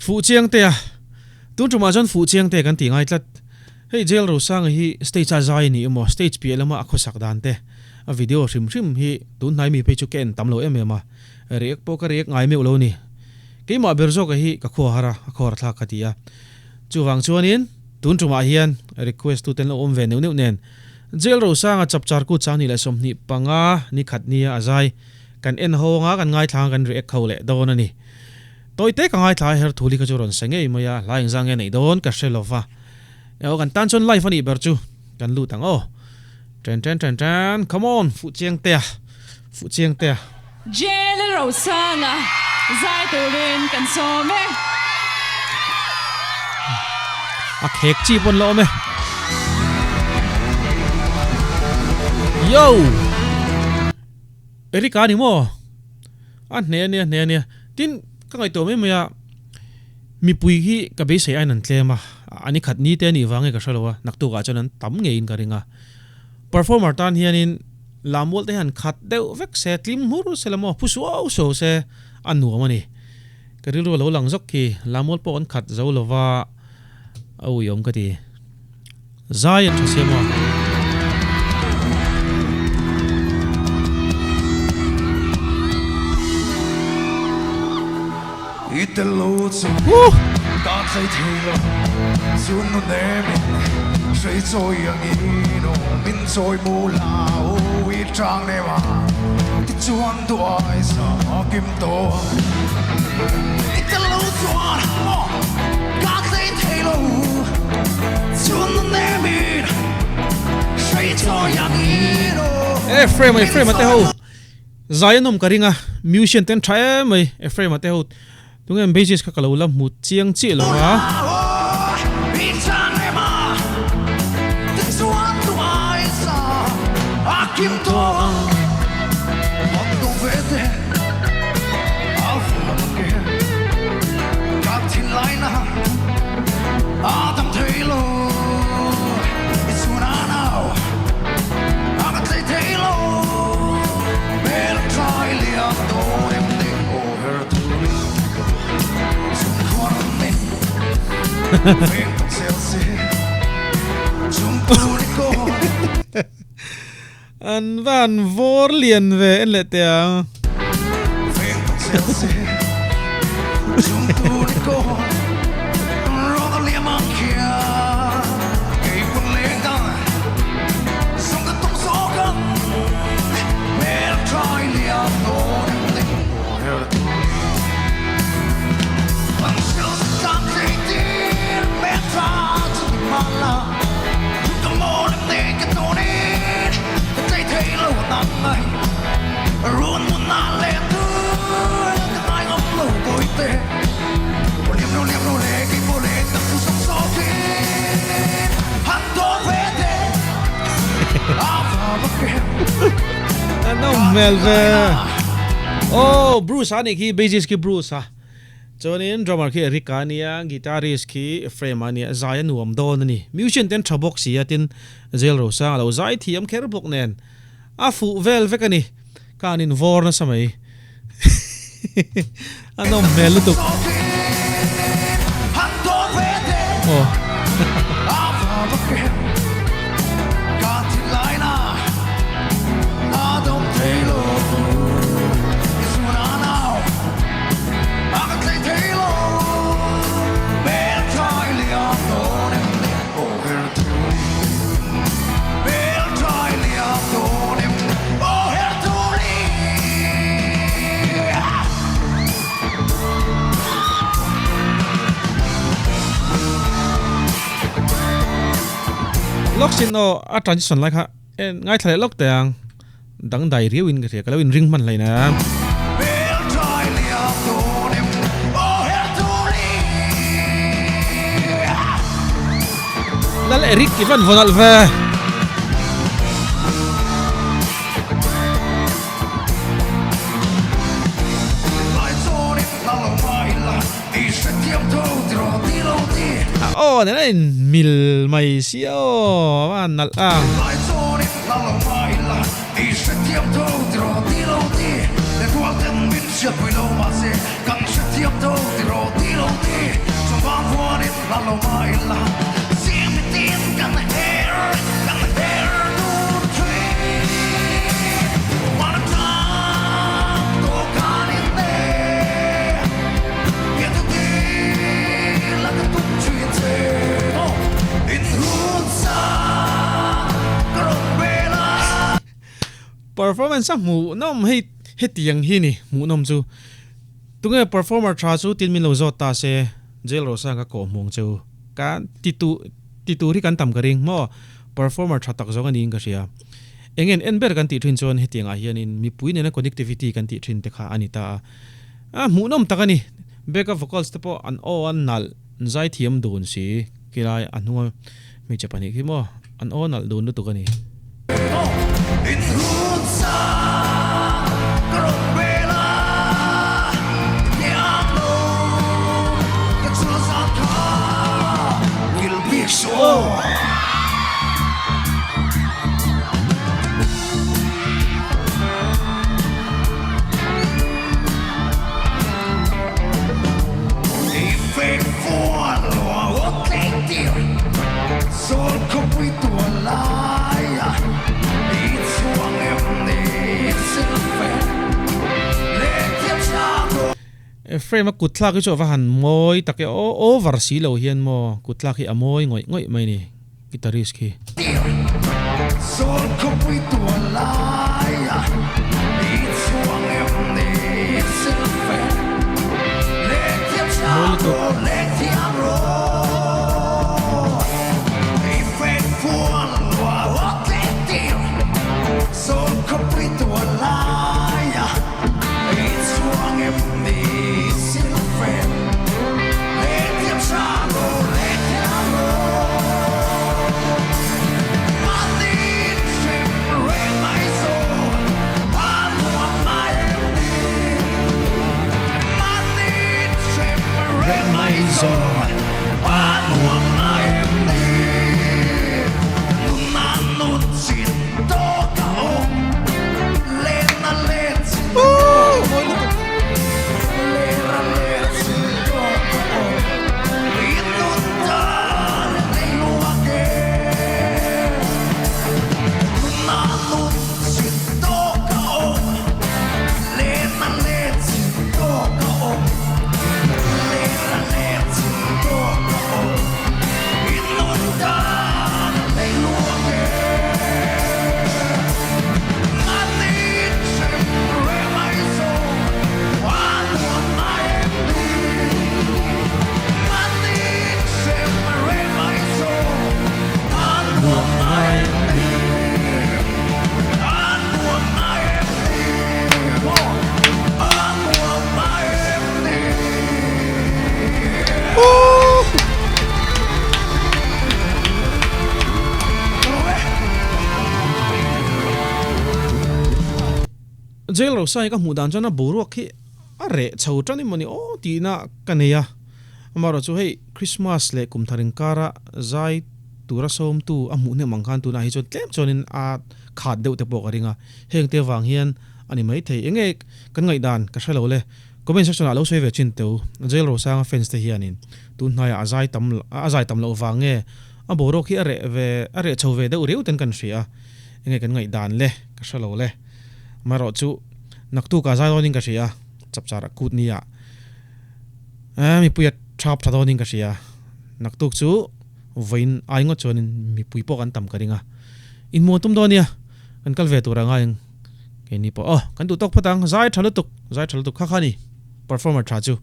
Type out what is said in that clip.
phụ chiang te tun tuma jon phụ chiang te kan ti ngai tlat hei J Lalrosanga hi stage a zai ni mo stage pi lama akhosak dan te a video rim hi tun nai mi pe chu ken tamlo emema rek po ka rek ngai me ulo ni keima berzo ka hi ka kho hara khor thla khatia chuwang chuanin tun tuma hian request tu ten lo om ve neu nen J Lalrosanga chapchar ku chani la somni panga ni khatnia azai kan en ho nga kan ngai thang kan rek khole don ani toite ka ngai thai her thuli ka choron sangei maya laing zange nei don ka shelova eo kan tan chon life ani berchu kan lu tang o tren come on fu chiang te J Lalrosanga zai turin kan some a khek chi pon lo me yo erika ni mo an ne tin ka ngai to me maya mi pui hi ka be sei an tlema ani khat ni te ni wange ka shalowa naktu ga chonan tam nge in ka ringa performer tan hianin lamol te han khat deu vek se tlim mur selamo pusuau so se anu mani karil ro lo lang jok ki lamol po on khat zo lova au yom ka ti zayan thasema Itelutsu ta sai thilo sun no nemi sei choi yang ino min choi mu la o wi chang ne wa ti chuan tu ai sa kim to Itelutsu ta sai thilo sun no nemi sei choi yang ino frame ate ho zayanom karinga musician ten try mai frame ate ho tungem basis ka kalo lam mu chiang chi lo ha Kim to Motto vete Alfa Captain Lina Adam Taylor It's what I know I'm a Taylor Bel Kylie I'm doing the over to me Some corner me Vem på Chelsea Som Punico an van vor lien ve en le te Vem på Chelsea Som Punico Rodalia Mankia Gay på längtan Som det tog saken Mer Kylie I'm doing the over to me Man ska samtidigt med fart i malla De målen nekat och ner They tailor not my Run when I let go The night of low boy there Liam no leg I får lägga på som saken Han då vet det no melve oh Bruce ani ki basis ki Bruce ha chonin drummer ki Rikania guitarist ki frame ani zaya nuam don ni musician ten thabok si atin J Lalrosanga lo zai thiam kher blok nen afu vel vekani kanin vor na samai ano melu tu oh lock sin no a transition like ha ngai thale lock tang dang dai riu in ka lo in ring man lai na lal Eric Ivan vonal ve oh này mil mai xíu anh nal ang Kang sa tiap to, tiro tiro ti performance mu nom he tiang hi ni mu nom chu tunge performer tha chu tin min lo zot ta se J Lalrosanga ko mong chu ka titu ri kan tam karing mo performer tha tak zong ani ka sia engen enber kan ti thin chon he tianga hianin mi puine na connectivity kan ti thin te kha anita mu nom takani backup vocals te po an o an nal zai thiam dun si kilai anua mi chapani ki mo an o nal dun tu kani in hutsa grobela niamo katsaka will be sure frame kutla ki cho va han moi take over si lo hian mo kutla ki amoi ngoi mai ni guitarist ki sol kopui tu lai it's one of the silver let him shout let him roll if it fall what they do sol kopui tu lai it's one of the J Lalrosanga ka mudan chana boru khi are chau tani mani o tina kaneya amaro chu hei Christmas le kumtharing kara zai tura som tu amu ne mangkhan tu na hi chon tlem chonin a khat deu te pokaringa heng te wang hian ani mai thei enge kan ngai dan ka thalo le comment section alo save chin teu J Lalrosanga fans te hianin tu hnai azai tam lo wange a boru khi are chau ve deu reu ten kan ria enge kan ngai dan le ka thalo le maro chu naktu ka zai ka ria chapchara kut nia mi puya thap thadoning ka ria naktu chu vain aingo chonin mi pui po kan tam karinga in mo tum donia kan kal ve turanga eng ke ni po kan tu tok phatang zai thalu tuk kha khani performer tha chu